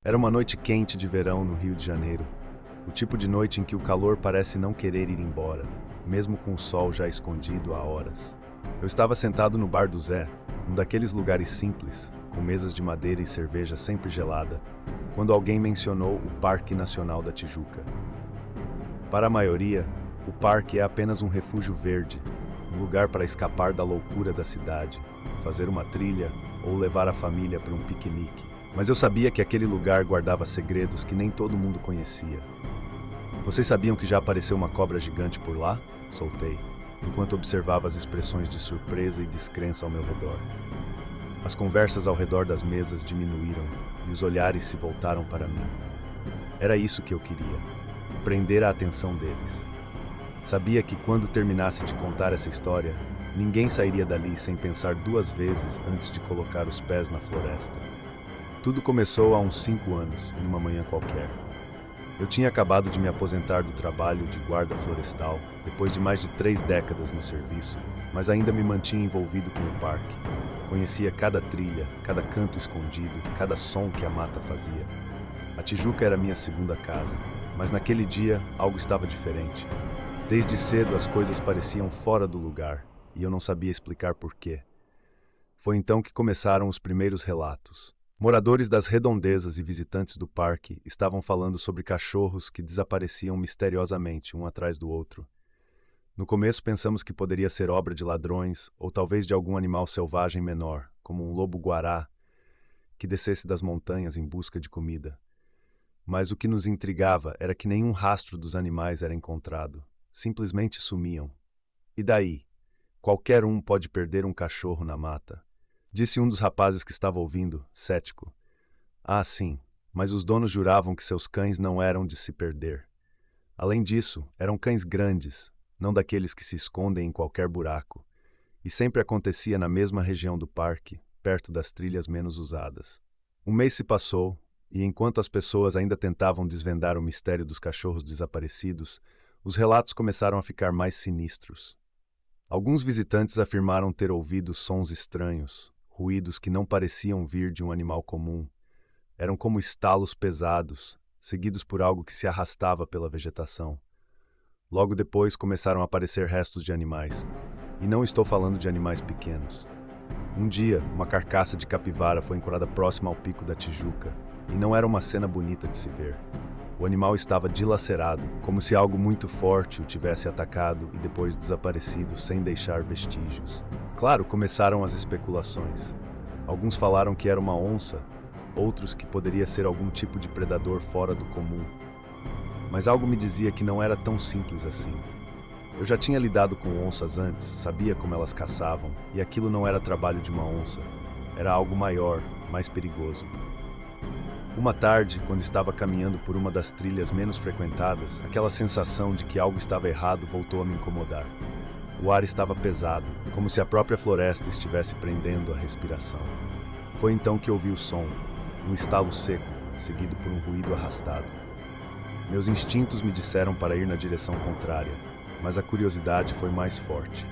Era uma noite quente de verão no Rio de Janeiro, o tipo de noite em que o calor parece não querer ir embora, mesmo com o sol já escondido há horas. Eu estava sentado no bar do Zé, um daqueles lugares simples, com mesas de madeira e cerveja sempre gelada, quando alguém mencionou o Parque Nacional da Tijuca. Para a maioria, o parque é apenas um refúgio verde, um lugar para escapar da loucura da cidade, fazer uma trilha ou levar a família para um piquenique. Mas eu sabia que aquele lugar guardava segredos que nem todo mundo conhecia. Vocês sabiam que já apareceu uma cobra gigante por lá? Soltei, enquanto observava as expressões de surpresa e descrença ao meu redor. As conversas ao redor das mesas diminuíram e os olhares se voltaram para mim. Era isso que eu queria, prender a atenção deles. Sabia que quando terminasse de contar essa história, ninguém sairia dali sem pensar duas vezes antes de colocar os pés na floresta. Tudo começou há uns 5 anos, em uma manhã qualquer. Eu tinha acabado de me aposentar do trabalho de guarda florestal, depois de mais de 3 décadas no serviço, mas ainda me mantinha envolvido com o parque. Conhecia cada trilha, cada canto escondido, cada som que a mata fazia. A Tijuca era minha segunda casa, mas naquele dia algo estava diferente. Desde cedo as coisas pareciam fora do lugar, e eu não sabia explicar por quê. Foi então que começaram os primeiros relatos. Moradores das redondezas e visitantes do parque estavam falando sobre cachorros que desapareciam misteriosamente um atrás do outro. No começo pensamos que poderia ser obra de ladrões ou talvez de algum animal selvagem menor, como um lobo-guará, que descesse das montanhas em busca de comida. Mas o que nos intrigava era que nenhum rastro dos animais era encontrado. Simplesmente sumiam. E daí? Qualquer um pode perder um cachorro na mata. Disse um dos rapazes que estava ouvindo, cético. Ah, sim, mas os donos juravam que seus cães não eram de se perder. Além disso, eram cães grandes, não daqueles que se escondem em qualquer buraco. E sempre acontecia na mesma região do parque, perto das trilhas menos usadas. Um mês se passou, e enquanto as pessoas ainda tentavam desvendar o mistério dos cachorros desaparecidos, os relatos começaram a ficar mais sinistros. Alguns visitantes afirmaram ter ouvido sons estranhos, ruídos que não pareciam vir de um animal comum. Eram como estalos pesados, seguidos por algo que se arrastava pela vegetação. Logo depois começaram a aparecer restos de animais. E não estou falando de animais pequenos. Um dia, uma carcaça de capivara foi encontrada próxima ao pico da Tijuca, e não era uma cena bonita de se ver. O animal estava dilacerado, como se algo muito forte o tivesse atacado e depois desaparecido sem deixar vestígios. Claro, começaram as especulações. Alguns falaram que era uma onça, outros que poderia ser algum tipo de predador fora do comum. Mas algo me dizia que não era tão simples assim. Eu já tinha lidado com onças antes, sabia como elas caçavam, e aquilo não era trabalho de uma onça. Era algo maior, mais perigoso. Uma tarde, quando estava caminhando por uma das trilhas menos frequentadas, aquela sensação de que algo estava errado voltou a me incomodar. O ar estava pesado, como se a própria floresta estivesse prendendo a respiração. Foi então que ouvi o som, um estalo seco, seguido por um ruído arrastado. Meus instintos me disseram para ir na direção contrária, mas a curiosidade foi mais forte.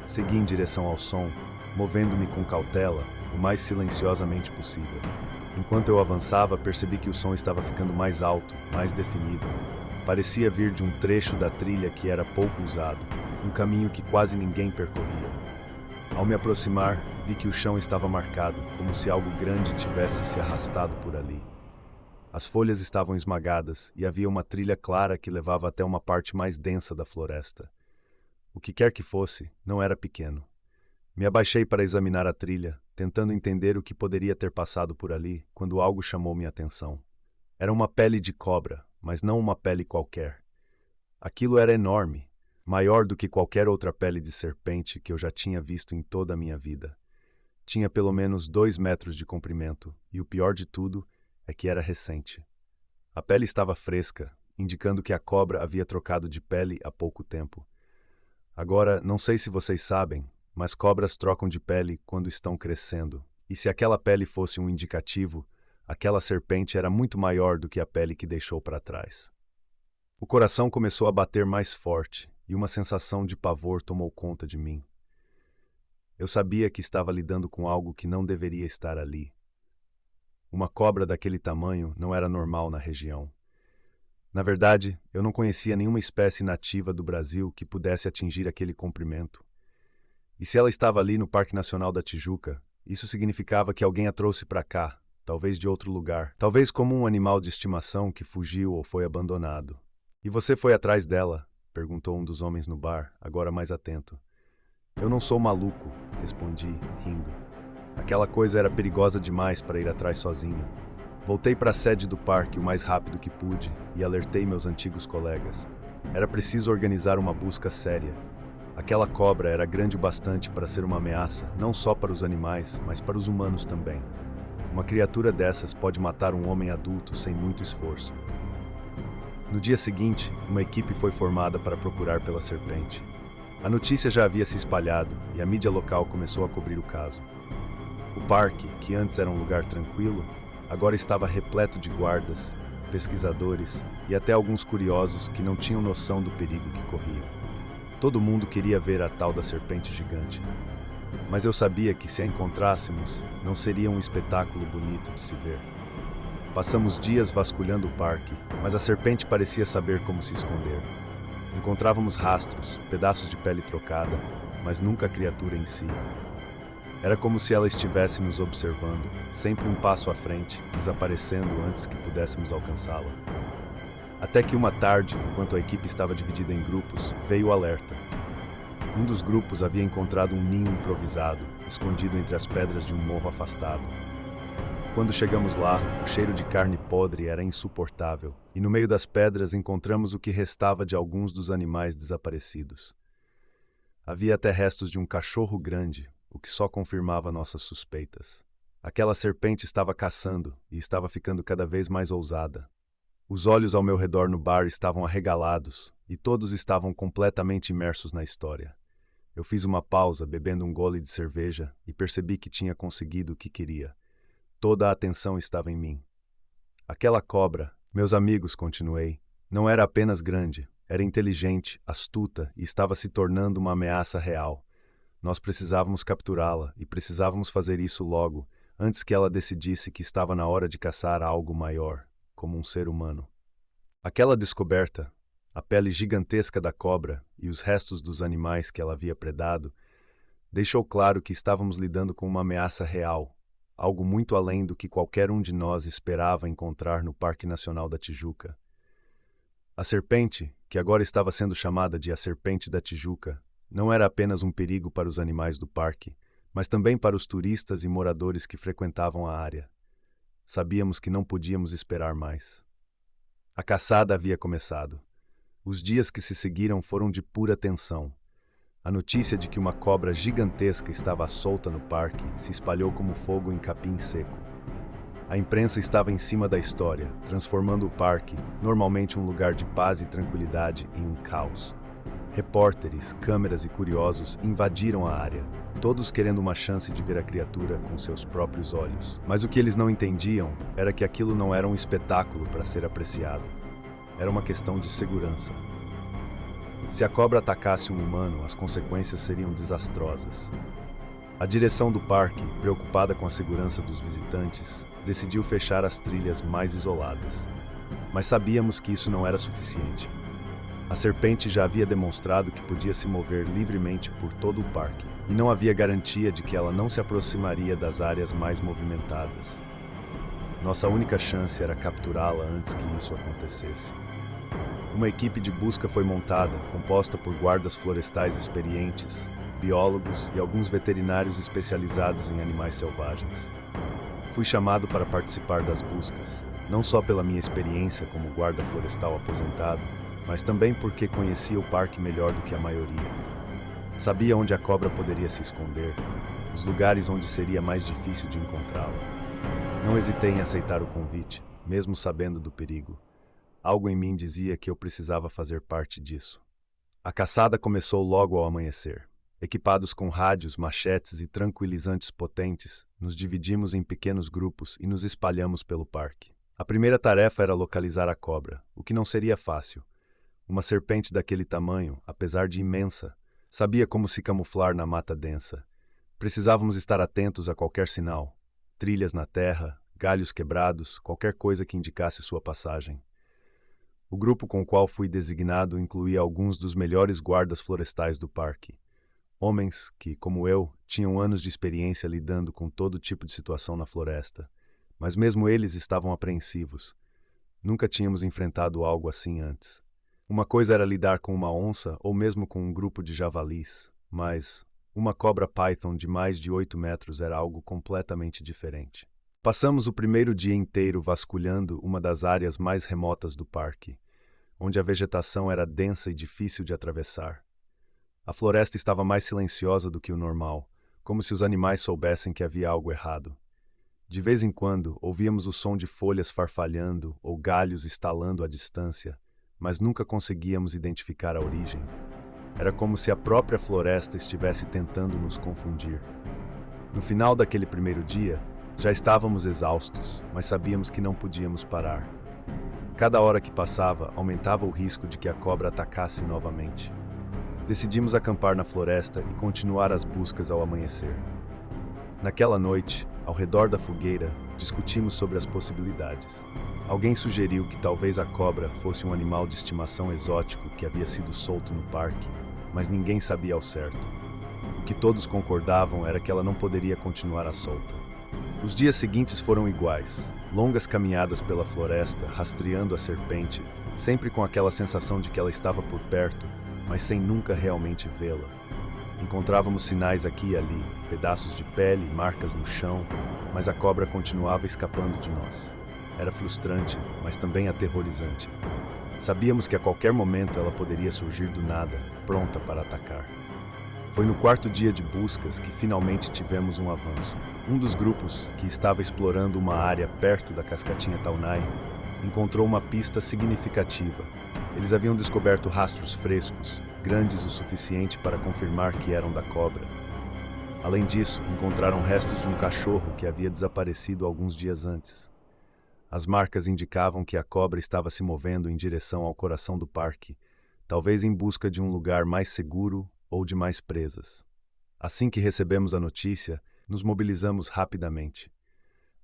Segui em direção ao som, movendo-me com cautela, o mais silenciosamente possível. Enquanto eu avançava, percebi que o som estava ficando mais alto, mais definido. Parecia vir de um trecho da trilha que era pouco usado, um caminho que quase ninguém percorria. Ao me aproximar, vi que o chão estava marcado, como se algo grande tivesse se arrastado por ali. As folhas estavam esmagadas e havia uma trilha clara que levava até uma parte mais densa da floresta. O que quer que fosse, não era pequeno. Me abaixei para examinar a trilha, tentando entender o que poderia ter passado por ali, quando algo chamou minha atenção. Era uma pele de cobra, mas não uma pele qualquer. Aquilo era enorme, maior do que qualquer outra pele de serpente que eu já tinha visto em toda a minha vida. Tinha pelo menos 2 metros de comprimento, e o pior de tudo é que era recente. A pele estava fresca, indicando que a cobra havia trocado de pele há pouco tempo. Agora, não sei se vocês sabem, mas cobras trocam de pele quando estão crescendo. E se aquela pele fosse um indicativo, aquela serpente era muito maior do que a pele que deixou para trás. O coração começou a bater mais forte e uma sensação de pavor tomou conta de mim. Eu sabia que estava lidando com algo que não deveria estar ali. Uma cobra daquele tamanho não era normal na região. Na verdade, eu não conhecia nenhuma espécie nativa do Brasil que pudesse atingir aquele comprimento. E se ela estava ali no Parque Nacional da Tijuca, isso significava que alguém a trouxe para cá, talvez de outro lugar, talvez como um animal de estimação que fugiu ou foi abandonado. E você foi atrás dela? Perguntou um dos homens no bar, agora mais atento. Eu não sou maluco, respondi, rindo. Aquela coisa era perigosa demais para ir atrás sozinho. Voltei para a sede do parque o mais rápido que pude e alertei meus antigos colegas. Era preciso organizar uma busca séria. Aquela cobra era grande o bastante para ser uma ameaça, não só para os animais, mas para os humanos também. Uma criatura dessas pode matar um homem adulto sem muito esforço. No dia seguinte, uma equipe foi formada para procurar pela serpente. A notícia já havia se espalhado e a mídia local começou a cobrir o caso. O parque, que antes era um lugar tranquilo, agora estava repleto de guardas, pesquisadores e até alguns curiosos que não tinham noção do perigo que corriam. Todo mundo queria ver a tal da serpente gigante. Mas eu sabia que se a encontrássemos, não seria um espetáculo bonito de se ver. Passamos dias vasculhando o parque, mas a serpente parecia saber como se esconder. Encontrávamos rastros, pedaços de pele trocada, mas nunca a criatura em si. Era como se ela estivesse nos observando, sempre um passo à frente, desaparecendo antes que pudéssemos alcançá-la. Até que uma tarde, enquanto a equipe estava dividida em grupos, veio o alerta. Um dos grupos havia encontrado um ninho improvisado, escondido entre as pedras de um morro afastado. Quando chegamos lá, o cheiro de carne podre era insuportável, e no meio das pedras encontramos o que restava de alguns dos animais desaparecidos. Havia até restos de um cachorro grande, o que só confirmava nossas suspeitas. Aquela serpente estava caçando e estava ficando cada vez mais ousada. Os olhos ao meu redor no bar estavam arregalados e todos estavam completamente imersos na história. Eu fiz uma pausa, bebendo um gole de cerveja, e percebi que tinha conseguido o que queria. Toda a atenção estava em mim. Aquela cobra, meus amigos, continuei, não era apenas grande, era inteligente, astuta e estava se tornando uma ameaça real. Nós precisávamos capturá-la e precisávamos fazer isso logo, antes que ela decidisse que estava na hora de caçar algo maior, como um ser humano. Aquela descoberta, a pele gigantesca da cobra e os restos dos animais que ela havia predado, deixou claro que estávamos lidando com uma ameaça real, algo muito além do que qualquer um de nós esperava encontrar no Parque Nacional da Tijuca. A serpente, que agora estava sendo chamada de a Serpente da Tijuca, não era apenas um perigo para os animais do parque, mas também para os turistas e moradores que frequentavam a área. Sabíamos que não podíamos esperar mais. A caçada havia começado. Os dias que se seguiram foram de pura tensão. A notícia de que uma cobra gigantesca estava solta no parque se espalhou como fogo em capim seco. A imprensa estava em cima da história, transformando o parque, normalmente um lugar de paz e tranquilidade, em um caos. Repórteres, câmeras e curiosos invadiram a área, todos querendo uma chance de ver a criatura com seus próprios olhos. Mas o que eles não entendiam era que aquilo não era um espetáculo para ser apreciado. Era uma questão de segurança. Se a cobra atacasse um humano, as consequências seriam desastrosas. A direção do parque, preocupada com a segurança dos visitantes, decidiu fechar as trilhas mais isoladas. Mas sabíamos que isso não era suficiente. A serpente já havia demonstrado que podia se mover livremente por todo o parque, e não havia garantia de que ela não se aproximaria das áreas mais movimentadas. Nossa única chance era capturá-la antes que isso acontecesse. Uma equipe de busca foi montada, composta por guardas florestais experientes, biólogos e alguns veterinários especializados em animais selvagens. Fui chamado para participar das buscas, não só pela minha experiência como guarda florestal aposentado, mas também porque conhecia o parque melhor do que a maioria. Sabia onde a cobra poderia se esconder, os lugares onde seria mais difícil de encontrá-la. Não hesitei em aceitar o convite, mesmo sabendo do perigo. Algo em mim dizia que eu precisava fazer parte disso. A caçada começou logo ao amanhecer. Equipados com rádios, machetes e tranquilizantes potentes, nos dividimos em pequenos grupos e nos espalhamos pelo parque. A primeira tarefa era localizar a cobra, o que não seria fácil. Uma serpente daquele tamanho, apesar de imensa, sabia como se camuflar na mata densa. Precisávamos estar atentos a qualquer sinal, trilhas na terra, galhos quebrados, qualquer coisa que indicasse sua passagem. O grupo com o qual fui designado incluía alguns dos melhores guardas florestais do parque. Homens que, como eu, tinham anos de experiência lidando com todo tipo de situação na floresta. Mas mesmo eles estavam apreensivos. Nunca tínhamos enfrentado algo assim antes. Uma coisa era lidar com uma onça ou mesmo com um grupo de javalis, mas uma cobra python de mais de 8 metros era algo completamente diferente. Passamos o primeiro dia inteiro vasculhando uma das áreas mais remotas do parque, onde a vegetação era densa e difícil de atravessar. A floresta estava mais silenciosa do que o normal, como se os animais soubessem que havia algo errado. De vez em quando, ouvíamos o som de folhas farfalhando ou galhos estalando à distância, mas nunca conseguíamos identificar a origem. Era como se a própria floresta estivesse tentando nos confundir. No final daquele primeiro dia, já estávamos exaustos, mas sabíamos que não podíamos parar. Cada hora que passava, aumentava o risco de que a cobra atacasse novamente. Decidimos acampar na floresta e continuar as buscas ao amanhecer. Naquela noite, ao redor da fogueira, discutimos sobre as possibilidades. Alguém sugeriu que talvez a cobra fosse um animal de estimação exótico que havia sido solto no parque, mas ninguém sabia ao certo. O que todos concordavam era que ela não poderia continuar à solta. Os dias seguintes foram iguais, longas caminhadas pela floresta, rastreando a serpente, sempre com aquela sensação de que ela estava por perto, mas sem nunca realmente vê-la. Encontrávamos sinais aqui e ali, pedaços de pele, marcas no chão, mas a cobra continuava escapando de nós. Era frustrante, mas também aterrorizante. Sabíamos que a qualquer momento ela poderia surgir do nada, pronta para atacar. Foi no quarto dia de buscas que finalmente tivemos um avanço. Um dos grupos, que estava explorando uma área perto da cascatinha Taunay, encontrou uma pista significativa. Eles haviam descoberto rastros frescos, grandes o suficiente para confirmar que eram da cobra. Além disso, encontraram restos de um cachorro que havia desaparecido alguns dias antes. As marcas indicavam que a cobra estava se movendo em direção ao coração do parque, talvez em busca de um lugar mais seguro ou de mais presas. Assim que recebemos a notícia, nos mobilizamos rapidamente.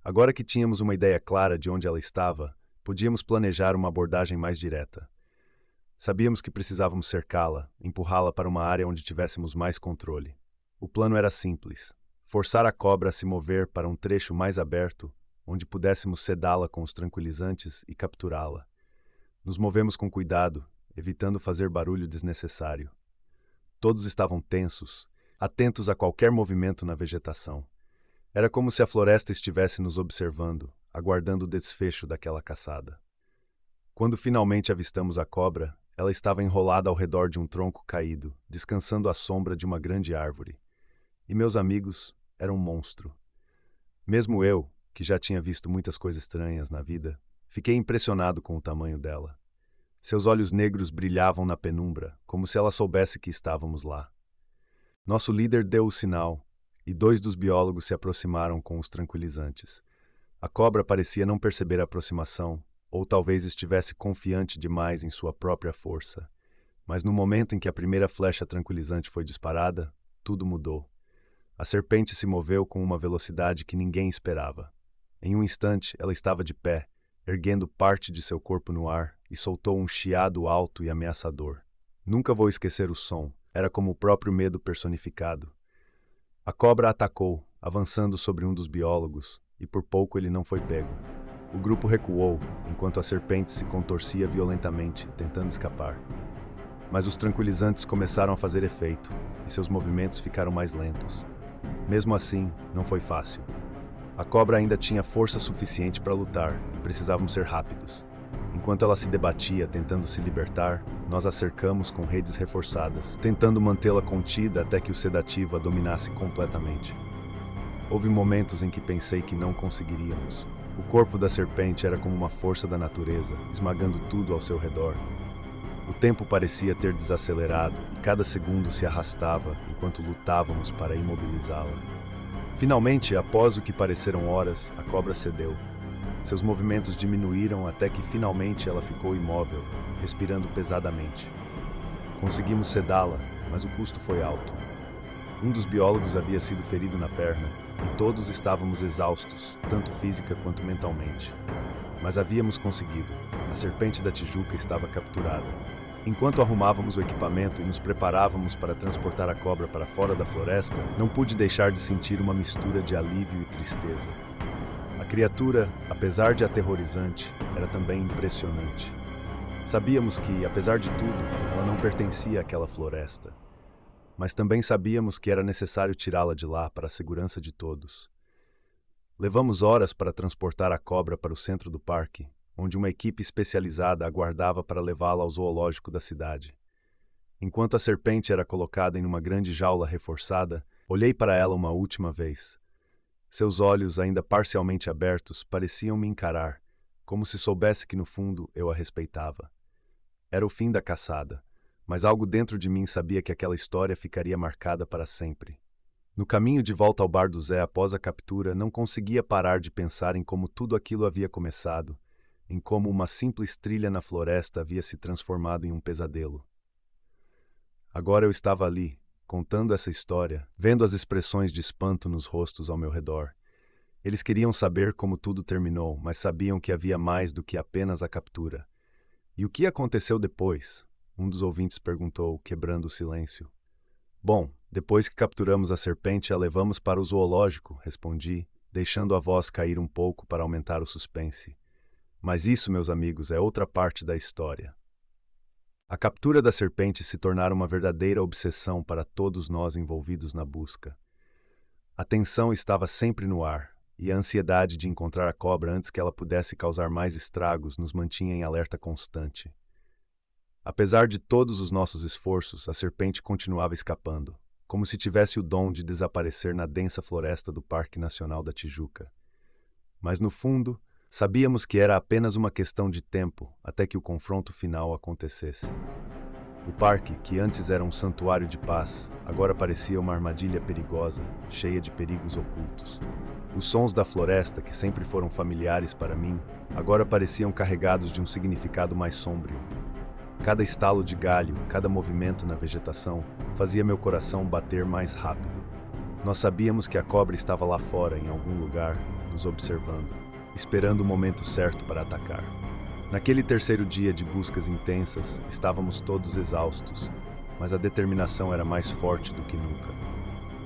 Agora que tínhamos uma ideia clara de onde ela estava, podíamos planejar uma abordagem mais direta. Sabíamos que precisávamos cercá-la, empurrá-la para uma área onde tivéssemos mais controle. O plano era simples: forçar a cobra a se mover para um trecho mais aberto, onde pudéssemos sedá-la com os tranquilizantes e capturá-la. Nos movemos com cuidado, evitando fazer barulho desnecessário. Todos estavam tensos, atentos a qualquer movimento na vegetação. Era como se a floresta estivesse nos observando, aguardando o desfecho daquela caçada. Quando finalmente avistamos a cobra, ela estava enrolada ao redor de um tronco caído, descansando à sombra de uma grande árvore. E meus amigos, era um monstro. Mesmo eu, que já tinha visto muitas coisas estranhas na vida, fiquei impressionado com o tamanho dela. Seus olhos negros brilhavam na penumbra, como se ela soubesse que estávamos lá. Nosso líder deu o sinal, e 2 dos biólogos se aproximaram com os tranquilizantes. A cobra parecia não perceber a aproximação, ou talvez estivesse confiante demais em sua própria força. Mas no momento em que a primeira flecha tranquilizante foi disparada, tudo mudou. A serpente se moveu com uma velocidade que ninguém esperava. Em um instante, ela estava de pé, erguendo parte de seu corpo no ar, e soltou um chiado alto e ameaçador. Nunca vou esquecer o som, era como o próprio medo personificado. A cobra atacou, avançando sobre um dos biólogos, e por pouco ele não foi pego. O grupo recuou, enquanto a serpente se contorcia violentamente, tentando escapar. Mas os tranquilizantes começaram a fazer efeito, e seus movimentos ficaram mais lentos. Mesmo assim, não foi fácil. A cobra ainda tinha força suficiente para lutar, e precisávamos ser rápidos. Enquanto ela se debatia, tentando se libertar, nós a cercamos com redes reforçadas, tentando mantê-la contida até que o sedativo a dominasse completamente. Houve momentos em que pensei que não conseguiríamos. O corpo da serpente era como uma força da natureza, esmagando tudo ao seu redor. O tempo parecia ter desacelerado e cada segundo se arrastava enquanto lutávamos para imobilizá-la. Finalmente, após o que pareceram horas, a cobra cedeu. Seus movimentos diminuíram até que finalmente ela ficou imóvel, respirando pesadamente. Conseguimos sedá-la, mas o custo foi alto. Um dos biólogos havia sido ferido na perna, e todos estávamos exaustos, tanto física quanto mentalmente. Mas havíamos conseguido. A serpente da Tijuca estava capturada. Enquanto arrumávamos o equipamento e nos preparávamos para transportar a cobra para fora da floresta, não pude deixar de sentir uma mistura de alívio e tristeza. A criatura, apesar de aterrorizante, era também impressionante. Sabíamos que, apesar de tudo, ela não pertencia àquela floresta. Mas também sabíamos que era necessário tirá-la de lá para a segurança de todos. Levamos horas para transportar a cobra para o centro do parque, onde uma equipe especializada aguardava para levá-la ao zoológico da cidade. Enquanto a serpente era colocada em uma grande jaula reforçada, olhei para ela uma última vez. Seus olhos, ainda parcialmente abertos, pareciam me encarar, como se soubesse que no fundo eu a respeitava. Era o fim da caçada, mas algo dentro de mim sabia que aquela história ficaria marcada para sempre. No caminho de volta ao bar do Zé após a captura, não conseguia parar de pensar em como tudo aquilo havia começado, em como uma simples trilha na floresta havia se transformado em um pesadelo. Agora eu estava ali, contando essa história, vendo as expressões de espanto nos rostos ao meu redor. Eles queriam saber como tudo terminou, mas sabiam que havia mais do que apenas a captura. E o que aconteceu depois? Um dos ouvintes perguntou, quebrando o silêncio. Bom, depois que capturamos a serpente, a levamos para o zoológico, respondi, deixando a voz cair um pouco para aumentar o suspense. Mas isso, meus amigos, é outra parte da história. A captura da serpente se tornara uma verdadeira obsessão para todos nós envolvidos na busca. A tensão estava sempre no ar, e a ansiedade de encontrar a cobra antes que ela pudesse causar mais estragos nos mantinha em alerta constante. Apesar de todos os nossos esforços, a serpente continuava escapando, como se tivesse o dom de desaparecer na densa floresta do Parque Nacional da Tijuca. Mas no fundo, sabíamos que era apenas uma questão de tempo até que o confronto final acontecesse. O parque, que antes era um santuário de paz, agora parecia uma armadilha perigosa, cheia de perigos ocultos. Os sons da floresta, que sempre foram familiares para mim, agora pareciam carregados de um significado mais sombrio. Cada estalo de galho, cada movimento na vegetação, fazia meu coração bater mais rápido. Nós sabíamos que a cobra estava lá fora, em algum lugar, nos observando, esperando o momento certo para atacar. Naquele terceiro dia de buscas intensas, estávamos todos exaustos, mas a determinação era mais forte do que nunca.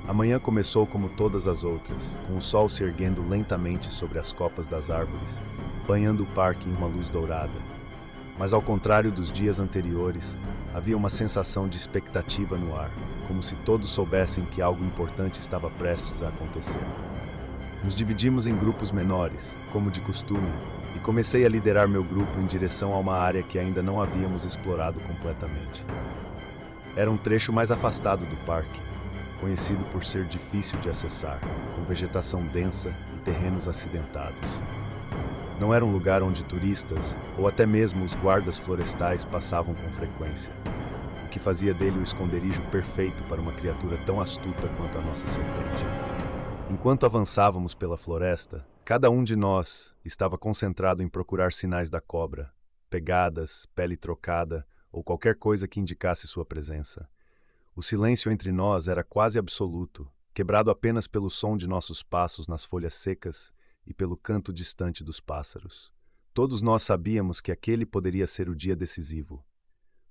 A manhã começou como todas as outras, com o sol se erguendo lentamente sobre as copas das árvores, banhando o parque em uma luz dourada. Mas ao contrário dos dias anteriores, havia uma sensação de expectativa no ar, como se todos soubessem que algo importante estava prestes a acontecer. Nos dividimos em grupos menores, como de costume, e comecei a liderar meu grupo em direção a uma área que ainda não havíamos explorado completamente. Era um trecho mais afastado do parque, conhecido por ser difícil de acessar, com vegetação densa e terrenos acidentados. Não era um lugar onde turistas, ou até mesmo os guardas florestais passavam com frequência, o que fazia dele o esconderijo perfeito para uma criatura tão astuta quanto a nossa serpente. Enquanto avançávamos pela floresta, cada um de nós estava concentrado em procurar sinais da cobra, pegadas, pele trocada ou qualquer coisa que indicasse sua presença. O silêncio entre nós era quase absoluto, quebrado apenas pelo som de nossos passos nas folhas secas e pelo canto distante dos pássaros. Todos nós sabíamos que aquele poderia ser o dia decisivo.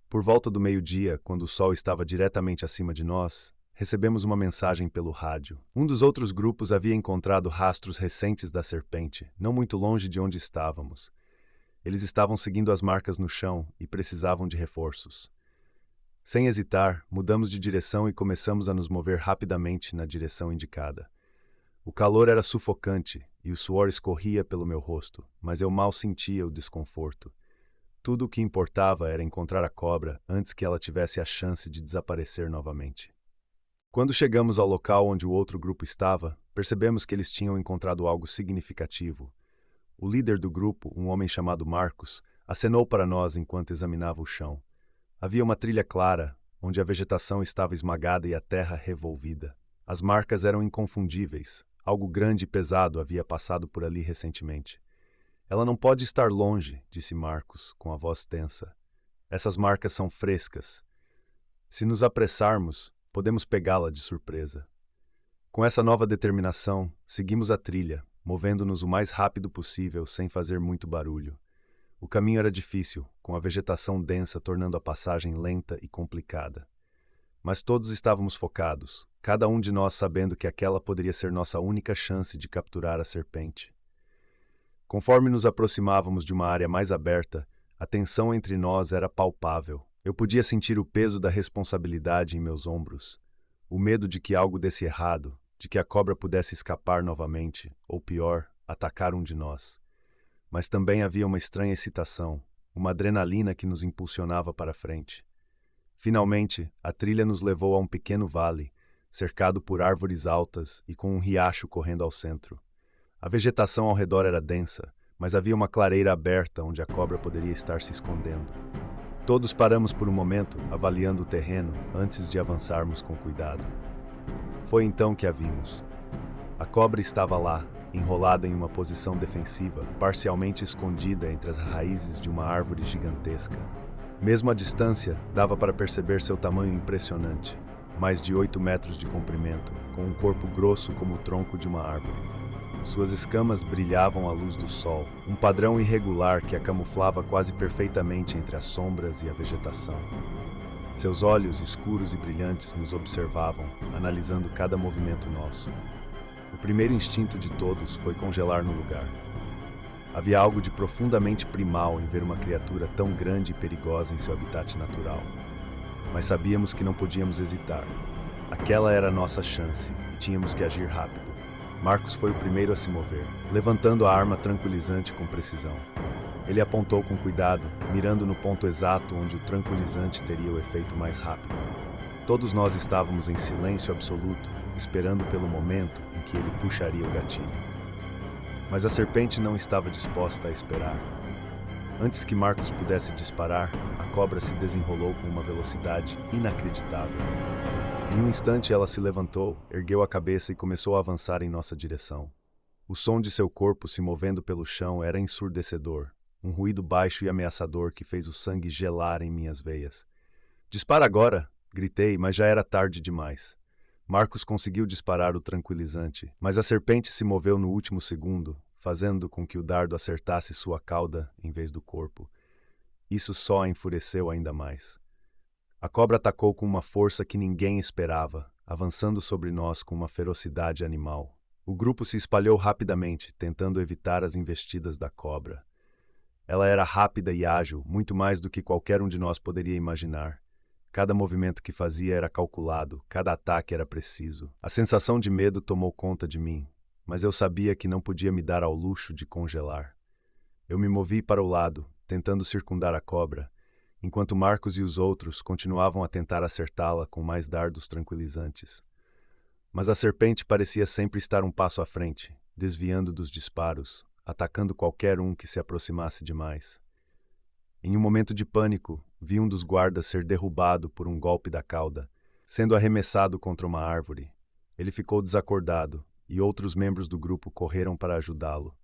Por volta do meio-dia, quando o sol estava diretamente acima de nós, recebemos uma mensagem pelo rádio. Um dos outros grupos havia encontrado rastros recentes da serpente, não muito longe de onde estávamos. Eles estavam seguindo as marcas no chão e precisavam de reforços. Sem hesitar, mudamos de direção e começamos a nos mover rapidamente na direção indicada. O calor era sufocante e o suor escorria pelo meu rosto, mas eu mal sentia o desconforto. Tudo o que importava era encontrar a cobra antes que ela tivesse a chance de desaparecer novamente. Quando chegamos ao local onde o outro grupo estava, percebemos que eles tinham encontrado algo significativo. O líder do grupo, um homem chamado Marcos, acenou para nós enquanto examinava o chão. Havia uma trilha clara, onde a vegetação estava esmagada e a terra revolvida. As marcas eram inconfundíveis. Algo grande e pesado havia passado por ali recentemente. Ela não pode estar longe, disse Marcos, com a voz tensa. Essas marcas são frescas. Se nos apressarmos, podemos pegá-la de surpresa. Com essa nova determinação, seguimos a trilha, movendo-nos o mais rápido possível sem fazer muito barulho. O caminho era difícil, com a vegetação densa tornando a passagem lenta e complicada. Mas todos estávamos focados, cada um de nós sabendo que aquela poderia ser nossa única chance de capturar a serpente. Conforme nos aproximávamos de uma área mais aberta, a tensão entre nós era palpável. Eu podia sentir o peso da responsabilidade em meus ombros, o medo de que algo desse errado, de que a cobra pudesse escapar novamente, ou pior, atacar um de nós. Mas também havia uma estranha excitação, uma adrenalina que nos impulsionava para frente. Finalmente, a trilha nos levou a um pequeno vale, cercado por árvores altas e com um riacho correndo ao centro. A vegetação ao redor era densa, mas havia uma clareira aberta onde a cobra poderia estar se escondendo. Todos paramos por um momento, avaliando o terreno, antes de avançarmos com cuidado. Foi então que a vimos. A cobra estava lá, enrolada em uma posição defensiva, parcialmente escondida entre as raízes de uma árvore gigantesca. Mesmo à distância, dava para perceber seu tamanho impressionante, mais de 8 metros de comprimento, com um corpo grosso como o tronco de uma árvore. Suas escamas brilhavam à luz do sol, um padrão irregular que a camuflava quase perfeitamente entre as sombras e a vegetação. Seus olhos escuros e brilhantes nos observavam, analisando cada movimento nosso. O primeiro instinto de todos foi congelar no lugar. Havia algo de profundamente primal em ver uma criatura tão grande e perigosa em seu habitat natural. Mas sabíamos que não podíamos hesitar. Aquela era a nossa chance e tínhamos que agir rápido. Marcos foi o primeiro a se mover, levantando a arma tranquilizante com precisão. Ele apontou com cuidado, mirando no ponto exato onde o tranquilizante teria o efeito mais rápido. Todos nós estávamos em silêncio absoluto, esperando pelo momento em que ele puxaria o gatilho. Mas a serpente não estava disposta a esperar. Antes que Marcos pudesse disparar, a cobra se desenrolou com uma velocidade inacreditável. Em um instante ela se levantou, ergueu a cabeça e começou a avançar em nossa direção. O som de seu corpo se movendo pelo chão era ensurdecedor, um ruído baixo e ameaçador que fez o sangue gelar em minhas veias. "Dispara agora!" gritei, mas já era tarde demais. Marcos conseguiu disparar o tranquilizante, mas a serpente se moveu no último segundo, fazendo com que o dardo acertasse sua cauda em vez do corpo. Isso só a enfureceu ainda mais. A cobra atacou com uma força que ninguém esperava, avançando sobre nós com uma ferocidade animal. O grupo se espalhou rapidamente, tentando evitar as investidas da cobra. Ela era rápida e ágil, muito mais do que qualquer um de nós poderia imaginar. Cada movimento que fazia era calculado, cada ataque era preciso. A sensação de medo tomou conta de mim, mas eu sabia que não podia me dar ao luxo de congelar. Eu me movi para o lado, tentando circundar a cobra, enquanto Marcos e os outros continuavam a tentar acertá-la com mais dardos tranquilizantes. Mas a serpente parecia sempre estar um passo à frente, desviando dos disparos, atacando qualquer um que se aproximasse demais. Em um momento de pânico, vi um dos guardas ser derrubado por um golpe da cauda, sendo arremessado contra uma árvore. Ele ficou desacordado, e outros membros do grupo correram para ajudá-lo.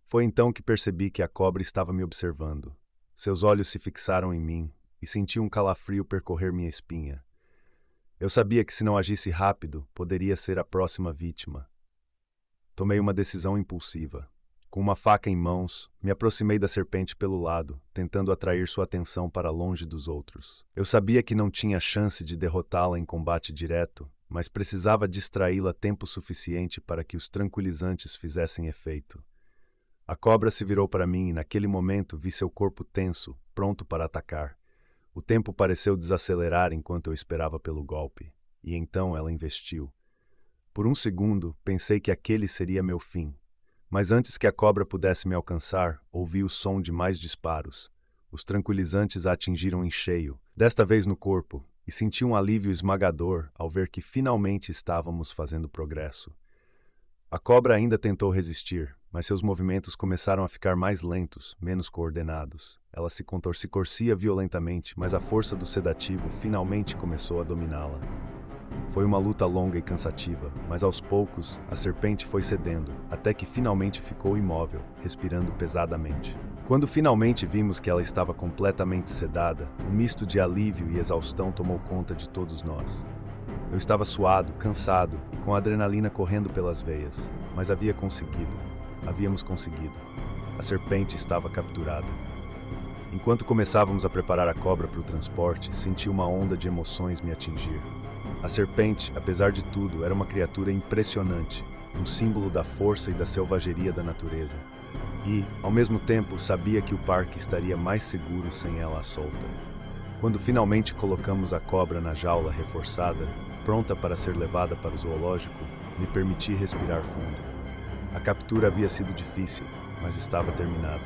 Foi então que percebi que a cobra estava me observando. Seus olhos se fixaram em mim, e senti um calafrio percorrer minha espinha. Eu sabia que se não agisse rápido, poderia ser a próxima vítima. Tomei uma decisão impulsiva. Com uma faca em mãos, me aproximei da serpente pelo lado, tentando atrair sua atenção para longe dos outros. Eu sabia que não tinha chance de derrotá-la em combate direto, mas precisava distraí-la tempo suficiente para que os tranquilizantes fizessem efeito. A cobra se virou para mim e naquele momento vi seu corpo tenso, pronto para atacar. O tempo pareceu desacelerar enquanto eu esperava pelo golpe, e então ela investiu. Por um segundo, pensei que aquele seria meu fim. Mas antes que a cobra pudesse me alcançar, ouvi o som de mais disparos. Os tranquilizantes a atingiram em cheio, desta vez no corpo, e senti um alívio esmagador ao ver que finalmente estávamos fazendo progresso. A cobra ainda tentou resistir, mas seus movimentos começaram a ficar mais lentos, menos coordenados. Ela se contorcia violentamente, mas a força do sedativo finalmente começou a dominá-la. Foi uma luta longa e cansativa, mas aos poucos a serpente foi cedendo, até que finalmente ficou imóvel, respirando pesadamente. Quando finalmente vimos que ela estava completamente sedada, um misto de alívio e exaustão tomou conta de todos nós. Eu estava suado, cansado e com a adrenalina correndo pelas veias, mas havia conseguido. Havíamos conseguido. A serpente estava capturada. Enquanto começávamos a preparar a cobra para o transporte, senti uma onda de emoções me atingir. A serpente, apesar de tudo, era uma criatura impressionante, um símbolo da força e da selvageria da natureza. E, ao mesmo tempo, sabia que o parque estaria mais seguro sem ela à solta. Quando finalmente colocamos a cobra na jaula reforçada, pronta para ser levada para o zoológico, me permiti respirar fundo. A captura havia sido difícil, mas estava terminada.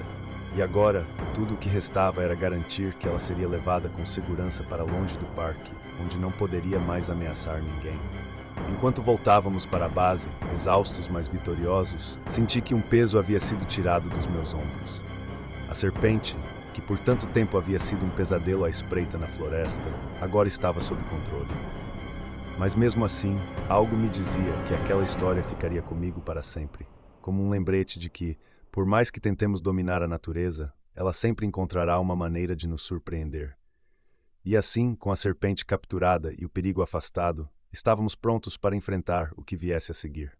E agora, tudo o que restava era garantir que ela seria levada com segurança para longe do parque, onde não poderia mais ameaçar ninguém. Enquanto voltávamos para a base, exaustos mas vitoriosos, senti que um peso havia sido tirado dos meus ombros. A serpente, que por tanto tempo havia sido um pesadelo à espreita na floresta, agora estava sob controle. Mas mesmo assim, algo me dizia que aquela história ficaria comigo para sempre, como um lembrete de que, por mais que tentemos dominar a natureza, ela sempre encontrará uma maneira de nos surpreender. E assim, com a serpente capturada e o perigo afastado, estávamos prontos para enfrentar o que viesse a seguir.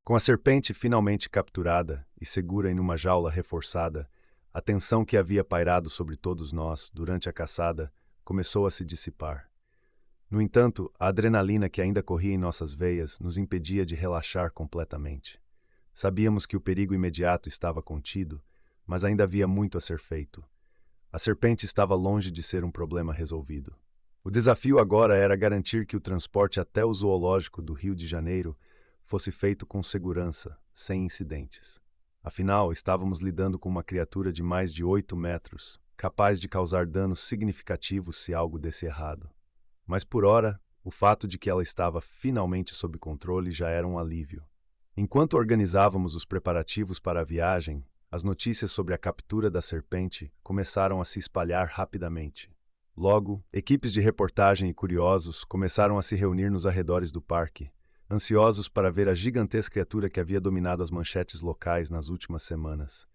Com a serpente finalmente capturada e segura em uma jaula reforçada, a tensão que havia pairado sobre todos nós durante a caçada começou a se dissipar. No entanto, a adrenalina que ainda corria em nossas veias nos impedia de relaxar completamente. Sabíamos que o perigo imediato estava contido, mas ainda havia muito a ser feito. A serpente estava longe de ser um problema resolvido. O desafio agora era garantir que o transporte até o zoológico do Rio de Janeiro fosse feito com segurança, sem incidentes. Afinal, estávamos lidando com uma criatura de mais de 8 metros, capaz de causar danos significativos se algo desse errado. Mas por ora, o fato de que ela estava finalmente sob controle já era um alívio. Enquanto organizávamos os preparativos para a viagem, as notícias sobre a captura da serpente começaram a se espalhar rapidamente. Logo, equipes de reportagem e curiosos começaram a se reunir nos arredores do parque, ansiosos para ver a gigantesca criatura que havia dominado as manchetes locais nas últimas semanas.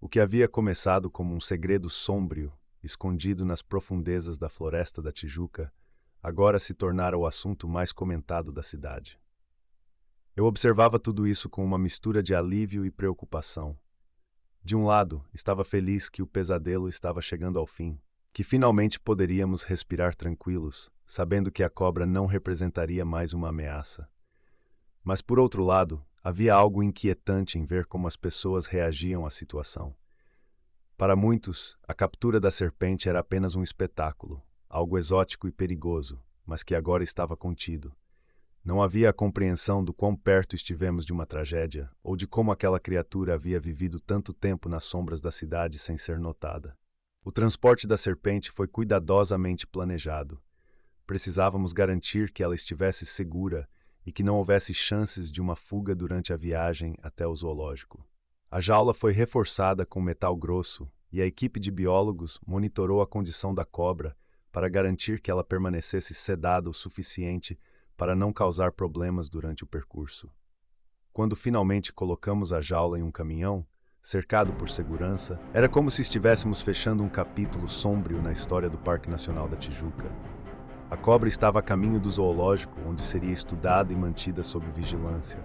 O que havia começado como um segredo sômbrio, escondido nas profundezas da Floresta da Tijuca, agora se tornara o assunto mais comentado da cidade. Eu observava tudo isso com uma mistura de alívio e preocupação. De um lado, estava feliz que o pesadelo estava chegando ao fim, que finalmente poderíamos respirar tranquilos, sabendo que a cobra não representaria mais uma ameaça. Mas, por outro lado, havia algo inquietante em ver como as pessoas reagiam à situação. Para muitos, a captura da serpente era apenas um espetáculo, algo exótico e perigoso, mas que agora estava contido. Não havia a compreensão do quão perto estivemos de uma tragédia, ou de como aquela criatura havia vivido tanto tempo nas sombras da cidade sem ser notada. O transporte da serpente foi cuidadosamente planejado. Precisávamos garantir que ela estivesse segura e que não houvesse chances de uma fuga durante a viagem até o zoológico. A jaula foi reforçada com metal grosso e a equipe de biólogos monitorou a condição da cobra para garantir que ela permanecesse sedada o suficiente para não causar problemas durante o percurso. Quando finalmente colocamos a jaula em um caminhão, cercado por segurança, era como se estivéssemos fechando um capítulo sombrio na história do Parque Nacional da Tijuca. A cobra estava a caminho do zoológico, onde seria estudada e mantida sob vigilância.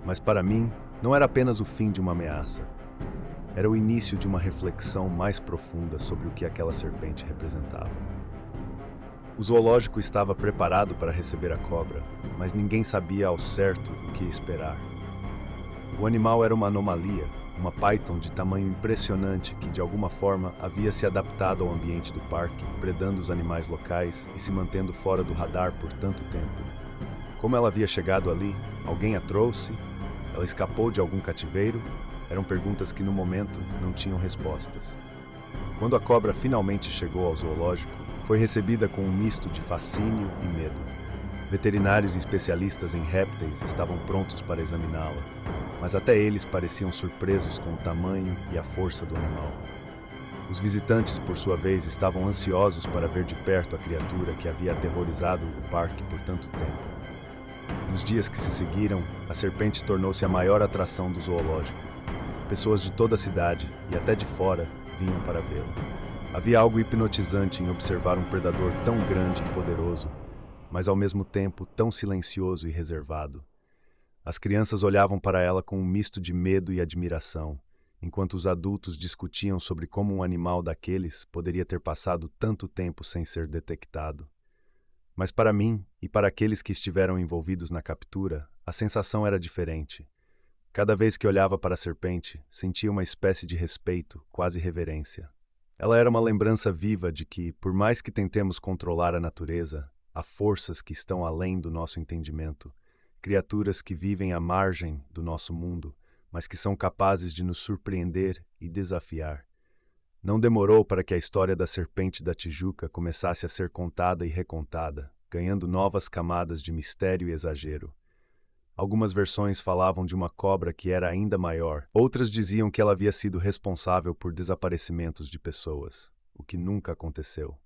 Mas para mim, não era apenas o fim de uma ameaça. Era o início de uma reflexão mais profunda sobre o que aquela serpente representava. O zoológico estava preparado para receber a cobra, mas ninguém sabia ao certo o que esperar. O animal era uma anomalia, uma python de tamanho impressionante que de alguma forma havia se adaptado ao ambiente do parque, predando os animais locais e se mantendo fora do radar por tanto tempo. Como ela havia chegado ali? Alguém a trouxe? Ela escapou de algum cativeiro? Eram perguntas que no momento não tinham respostas. Quando a cobra finalmente chegou ao zoológico, foi recebida com um misto de fascínio e medo. Veterinários e especialistas em répteis estavam prontos para examiná-la, mas até eles pareciam surpresos com o tamanho e a força do animal. Os visitantes, por sua vez, estavam ansiosos para ver de perto a criatura que havia aterrorizado o parque por tanto tempo. Nos dias que se seguiram, a serpente tornou-se a maior atração do zoológico. Pessoas de toda a cidade, e até de fora, vinham para vê-la. Havia algo hipnotizante em observar um predador tão grande e poderoso, mas ao mesmo tempo tão silencioso e reservado. As crianças olhavam para ela com um misto de medo e admiração, enquanto os adultos discutiam sobre como um animal daqueles poderia ter passado tanto tempo sem ser detectado. Mas para mim e para aqueles que estiveram envolvidos na captura, a sensação era diferente. Cada vez que olhava para a serpente, sentia uma espécie de respeito, quase reverência. Ela era uma lembrança viva de que, por mais que tentemos controlar a natureza, há forças que estão além do nosso entendimento, criaturas que vivem à margem do nosso mundo, mas que são capazes de nos surpreender e desafiar. Não demorou para que a história da Serpente da Tijuca começasse a ser contada e recontada, ganhando novas camadas de mistério e exagero. Algumas versões falavam de uma cobra que era ainda maior, outras diziam que ela havia sido responsável por desaparecimentos de pessoas, o que nunca aconteceu.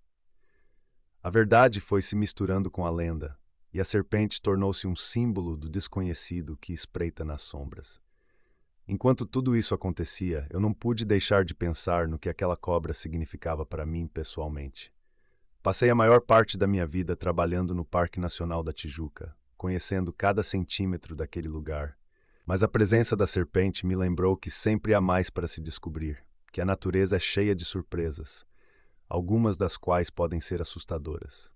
A verdade foi se misturando com a lenda, e a serpente tornou-se um símbolo do desconhecido que espreita nas sombras. Enquanto tudo isso acontecia, eu não pude deixar de pensar no que aquela cobra significava para mim pessoalmente. Passei a maior parte da minha vida trabalhando no Parque Nacional da Tijuca, conhecendo cada centímetro daquele lugar. Mas a presença da serpente me lembrou que sempre há mais para se descobrir, que a natureza é cheia de surpresas, algumas das quais podem ser assustadoras.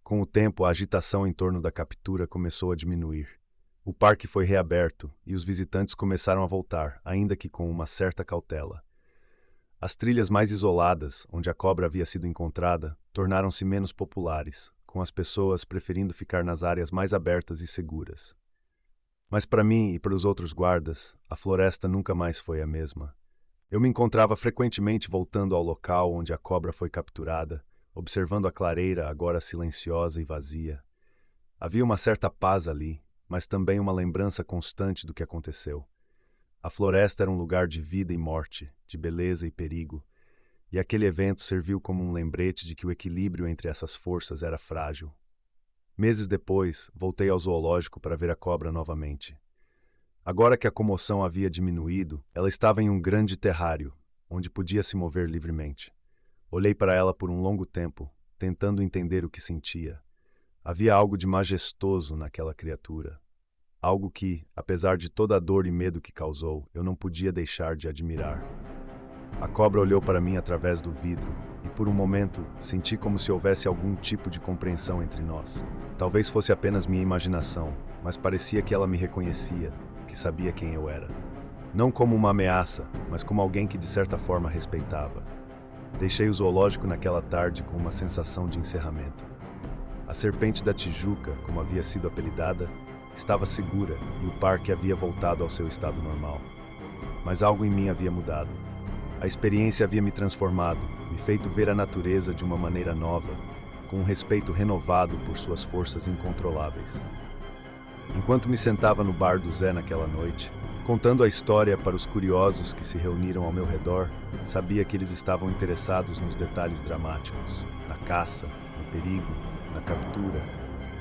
Com o tempo, a agitação em torno da captura começou a diminuir. O parque foi reaberto e os visitantes começaram a voltar, ainda que com uma certa cautela. As trilhas mais isoladas, onde a cobra havia sido encontrada, tornaram-se menos populares, com as pessoas preferindo ficar nas áreas mais abertas e seguras. Mas para mim e para os outros guardas, a floresta nunca mais foi a mesma. Eu me encontrava frequentemente voltando ao local onde a cobra foi capturada, observando a clareira agora silenciosa e vazia. Havia uma certa paz ali, mas também uma lembrança constante do que aconteceu. A floresta era um lugar de vida e morte, de beleza e perigo, e aquele evento serviu como um lembrete de que o equilíbrio entre essas forças era frágil. Meses depois, voltei ao zoológico para ver a cobra novamente. Agora que a comoção havia diminuído, ela estava em um grande terrário, onde podia se mover livremente. Olhei para ela por um longo tempo, tentando entender o que sentia. Havia algo de majestoso naquela criatura. Algo que, apesar de toda a dor e medo que causou, eu não podia deixar de admirar. A cobra olhou para mim através do vidro, e por um momento senti como se houvesse algum tipo de compreensão entre nós. Talvez fosse apenas minha imaginação, mas parecia que ela me reconhecia, que sabia quem eu era. Não como uma ameaça, mas como alguém que de certa forma respeitava. Deixei o zoológico naquela tarde com uma sensação de encerramento. A Serpente da Tijuca, como havia sido apelidada, estava segura e o parque havia voltado ao seu estado normal. Mas algo em mim havia mudado. A experiência havia me transformado, me feito ver a natureza de uma maneira nova, com um respeito renovado por suas forças incontroláveis. Enquanto me sentava no bar do Zé naquela noite, contando a história para os curiosos que se reuniram ao meu redor, sabia que eles estavam interessados nos detalhes dramáticos, na caça, no perigo, na captura,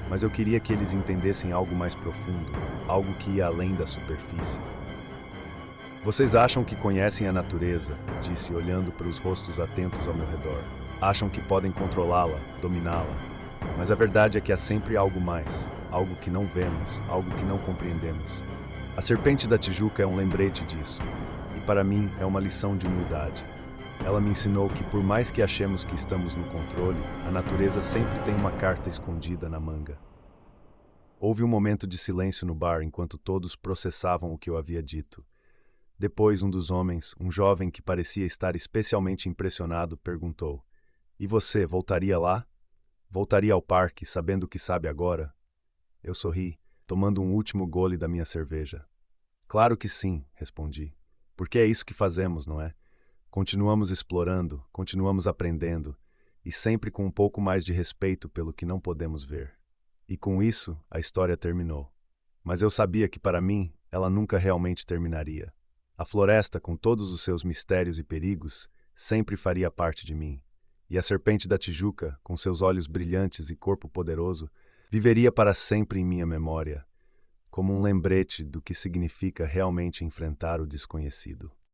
mas eu queria que eles entendessem algo mais profundo, algo que ia além da superfície. Vocês acham que conhecem a natureza, disse olhando para os rostos atentos ao meu redor. Acham que podem controlá-la, dominá-la. Mas a verdade é que há sempre algo mais, algo que não vemos, algo que não compreendemos. A Serpente da Tijuca é um lembrete disso, e para mim é uma lição de humildade. Ela me ensinou que por mais que achemos que estamos no controle, a natureza sempre tem uma carta escondida na manga. Houve um momento de silêncio no bar enquanto todos processavam o que eu havia dito. Depois, um dos homens, um jovem que parecia estar especialmente impressionado, perguntou: "E você, voltaria lá? Voltaria ao parque, sabendo o que sabe agora?" Eu sorri, tomando um último gole da minha cerveja. "Claro que sim", respondi. "Porque é isso que fazemos, não é? Continuamos explorando, continuamos aprendendo, e sempre com um pouco mais de respeito pelo que não podemos ver." E com isso, a história terminou. Mas eu sabia que para mim, ela nunca realmente terminaria. A floresta, com todos os seus mistérios e perigos, sempre faria parte de mim. E a Serpente da Tijuca, com seus olhos brilhantes e corpo poderoso, viveria para sempre em minha memória, como um lembrete do que significa realmente enfrentar o desconhecido.